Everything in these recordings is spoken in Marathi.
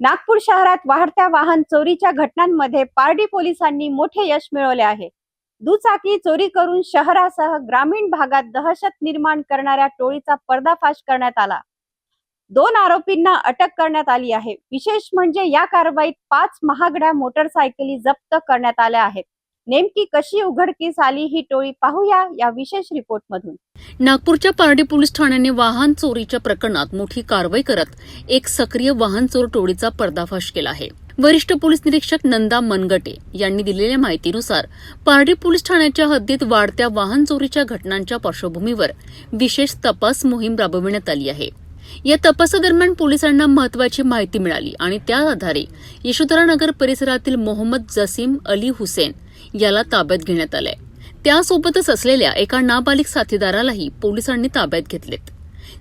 नागपूर शहरात वाढत्या वाहन चोरीच्या घटनांमध्ये पारडी पोलिसांनी मोठे यश मिळवले आहे। दुचाकी चोरी करून शहरासह ग्रामीण भागात दहशत निर्माण करणाऱ्या टोळीचा पर्दाफाश करण्यात आला। 2 आरोपींना अटक करण्यात आली आहे। विशेष म्हणजे या कारवाईत 5 महागड्या मोटरसायकली जप्त करण्यात आल्या आहेत। नेमकी कशी उघडकीस आली ही टोळी पाहूया या विशेष रिपोर्ट मधून। नागपूरच्या पारडी पोलीस ठाण्याने वाहन चोरीच्या प्रकरणात मोठी कारवाई करत एक सक्रिय वाहन चोर टोळीचा पर्दाफाश केला आहे। वरिष्ठ पोलीस निरीक्षक नंदा मनगटे यांनी दिलेल्या माहितीनुसार पारडी पोलीस ठाण्याच्या हद्दीत वाढत्या वाहन चोरीच्या घटनांच्या पार्श्वभूमीवर विशेष तपास मोहीम राबविण्यात आली आहे। या तपासादरम्यान पोलिसांना महत्वाची माहिती मिळाली आणि त्या आधारे यशोधरा नगर परिसरातील मोहम्मद जसीम अली हुसेन याला ताब्यात घेण्यात आलंय। त्यासोबतच असलेल्या एका नाबालिग साथीदारालाही पोलिसांनी ताब्यात घेतलेत।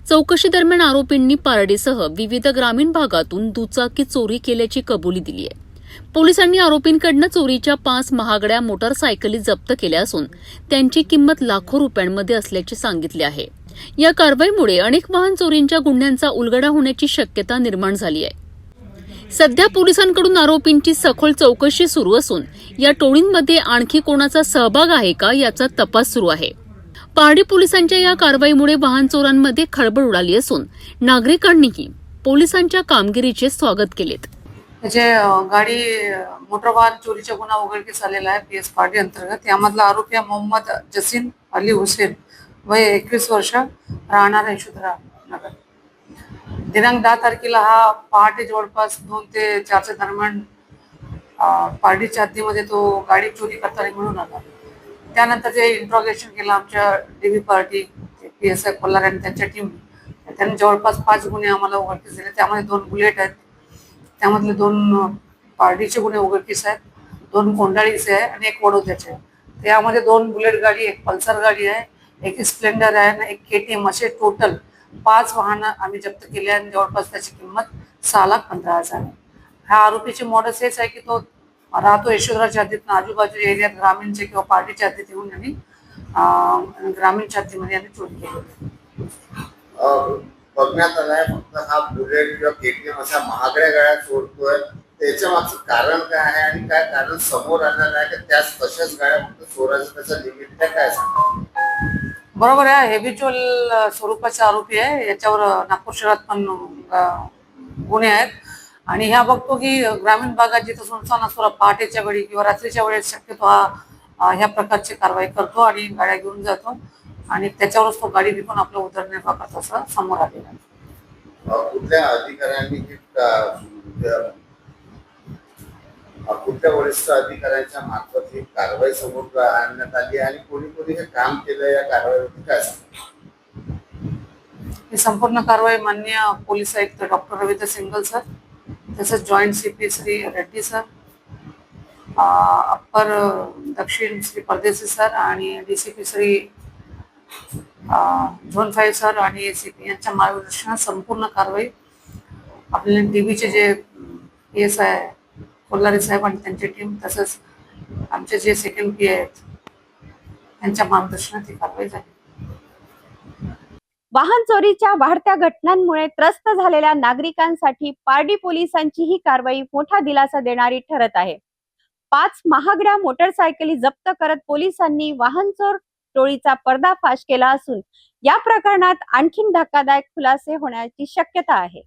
चौकशी दरम्यान आरोपींनी पारडीसह विविध ग्रामीण भागातून दुचाकी चोरी केल्याची कबुली दिली आहे। पोलिसांनी आरोपींकडून चोरीच्या 5 महागड्या मोटारसायकली जप्त केल्या असून त्यांची किंमत लाखो रुपयांमध्ये असल्याचे सांगितले आहे। या कारवाईमुळे अनेक वाहन चोरींच्या गुन्ह्यांचा उलगडा होण्याची शक्यता निर्माण झाली आहे। सध्या पोलिसांकडून आरोपींची सखोल चौकशी सुरू असून या टोळींमध्ये आणखी कोणाचा सहभाग आहे का याचा तपास सुरू आहे। पारडी पोलिसांच्या या कारवाईमुळे वाहन चोरांमध्ये खळबळ उडाली असून नागरिकांनीही पोलिसांच्या कामगिरीचे स्वागत केलेत। गाडी मोटर वाहन चोरीचा गुन्हा उघडकीस आलेला आहे पीएस पारडी अंतर्गत। यामधला आरोपी मोहम्मद जसीम अली हुसेन वय 21 वर्ष, राहणार यशोधरा नगर। दिनांक 10 तारखेला हा पहाटे जवळपास 2 ते 4 दरम्यान पारडीच्या हद्दीमध्ये तो गाडी चोरी करताना मिळून आला। त्यानंतर जे इंट्रोगेशन केलं आमच्या डीबी पार्टी PSI कोल्हार आणि त्यांच्या टीम, त्यांनी जवळपास 5 गुन्हे आम्हाला उघडकीस दिले। त्यामध्ये 2 बुलेट आहेत, त्यामधले 2 पारडीचे गुन्हे उघडकीस आहेत, 2 कोंडाळीचे आहे आणि 1 वडोद्याचे आहे। त्यामध्ये 2 बुलेट गाडी, 1 पल्सर गाडी आहे, 1 स्प्लेंडर आहे आणि 1 KTM, असे टोटल 5 वाहनं आम्ही जप्त केले आणि जवळपास त्याची किंमत 6,15,000 आहे। ह्या आरोपीचे मॉडस हेच आहे की तो राहतो यशोधराच्या हद्दीत, आजूबाजूच्या एरियात ग्रामीणचे किंवा पार्टीच्या हद्दीत येऊन यांनी ग्रामीणच्या हद्दीमध्ये यांनी चोरी केली। बघण्यात आलाय फक्त हा बुलेट किंवा KTM अशा महागड्या गाड्या चोरतोय, त्याच्या मागचं कारण काय आहे आणि काय कारण समोर आलेलं आहे की त्याच तशाच गाड्या फक्त चोराचं त्याचं लिमिट काय सांगा? बरोबर आहे, हेबिच्युअल स्वरूपाचा आरोपी आहे। याच्यावर नागपूर शहरात पण गुन्हे आहेत आणि ह्या बघतो की ग्रामीण भागात जिथं सुनसान असतो पहाटेच्या वेळी किंवा रात्रीच्या वेळेस शक्यतो ह्या प्रकारची कारवाई करतो आणि गाड्या घेऊन जातो आणि त्याच्यावरच तो गाडी विकून आपलं उदरनिर्वाह करतो असं समोर आलेलं आहे। कुठल्या अधिकाऱ्यांनी कुठल्या वरिष्ठ अधिकाऱ्यांच्या मार्फत ही कारवाई समोर आणण्यात आली आणि कोणी कोणी हे काम केलं, या कारवाईवरती काय सांगा? ही संपूर्ण कारवाई माननीय पोलीस आयुक्त डॉक्टर रवींद्र सिंगल सर, तसंच joint CP Shri Reddy sir, upper दक्षिण श्री परदेशी सर आणि DCP श्री झोन 5 सर आणि ACP यांच्या मार्गदर्शनात संपूर्ण कारवाई आपल्या DBचे जे PSI कोल्हारी साहेब आणि त्यांची टीम, तसंच आमचे जे सेकंड PI आहेत त्यांच्या मार्गदर्शनात ही कारवाई झाली। वाहन चोरीच्या वाढत्या घटनांमुळे त्रस्त झालेल्या नागरिकांसाठी पारडी पोलिसांची ही कारवाई मोठा दिलासा देणारी ठरत आहे। 5 महागड्या मोटरसायकली जप्त करत पोलिसांनी वाहन चोर टोळीचा पर्दाफाश केला असून या प्रकरणात आणखीन धक्कादायक खुलासे होण्याची शक्यता आहे।